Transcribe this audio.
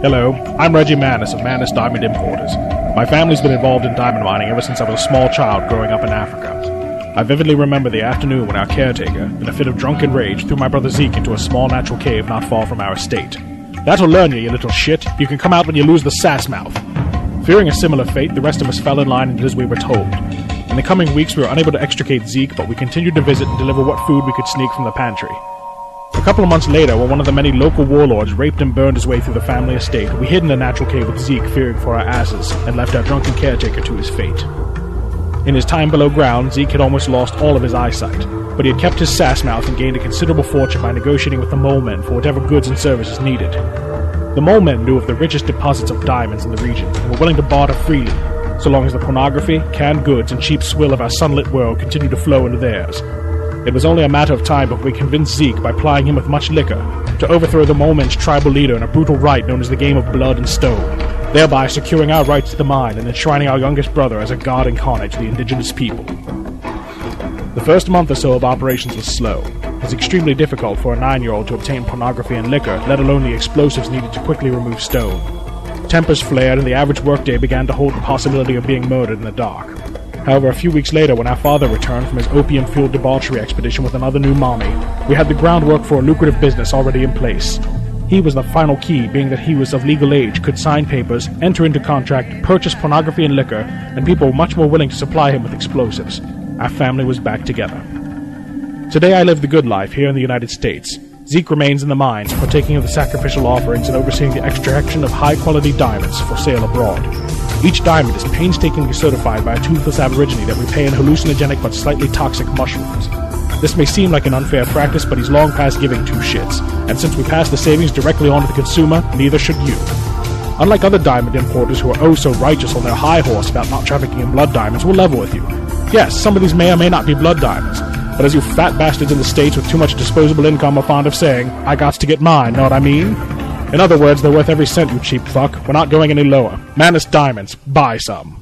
Hello, I'm Reggie Manus of Manus Diamond Importers. My family's been involved in diamond mining ever since I was a small child growing up in Africa. I vividly remember the afternoon when our caretaker, in a fit of drunken rage, threw my brother Zeke into a small natural cave not far from our estate. "That'll learn you, you little shit. You can come out when you lose the sass mouth." Fearing a similar fate, the rest of us fell in line and did as we were told. In the coming weeks, we were unable to extricate Zeke, but we continued to visit and deliver what food we could sneak from the pantry. A couple of months later, when one of the many local warlords raped and burned his way through the family estate, we hid in the natural cave with Zeke, fearing for our asses, and left our drunken caretaker to his fate. In his time below ground, Zeke had almost lost all of his eyesight, but he had kept his sass mouth and gained a considerable fortune by negotiating with the mole men for whatever goods and services needed. The mole men knew of the richest deposits of diamonds in the region, and were willing to barter freely, so long as the pornography, canned goods, and cheap swill of our sunlit world continued to flow into theirs. It was only a matter of time before we convinced Zeke, by plying him with much liquor, to overthrow the mole men's tribal leader in a brutal rite known as the Game of Blood and Stone, thereby securing our rights to the mine and enshrining our youngest brother as a god incarnate to the indigenous people. The first month or so of operations was slow. It was extremely difficult for a 9-year-old to obtain pornography and liquor, let alone the explosives needed to quickly remove stone. Tempers flared, and the average workday began to hold the possibility of being murdered in the dark. However, a few weeks later, when our father returned from his opium-fueled debauchery expedition with another new mommy, we had the groundwork for a lucrative business already in place. He was the final key, being that he was of legal age, could sign papers, enter into contract, purchase pornography and liquor, and people were much more willing to supply him with explosives. Our family was back together. Today I live the good life here in the United States. Zeke remains in the mines, partaking of the sacrificial offerings and overseeing the extraction of high-quality diamonds for sale abroad. Each diamond is painstakingly certified by a toothless aborigine that we pay in hallucinogenic but slightly toxic mushrooms. This may seem like an unfair practice, but he's long past giving two shits, and since we pass the savings directly on to the consumer, neither should you. Unlike other diamond importers who are oh so righteous on their high horse about not trafficking in blood diamonds, we'll level with you. Yes, some of these may or may not be blood diamonds, but as you fat bastards in the States with too much disposable income are fond of saying, I gots to get mine, know what I mean? In other words, they're worth every cent, you cheap fuck. We're not going any lower. Manus Diamonds, buy some.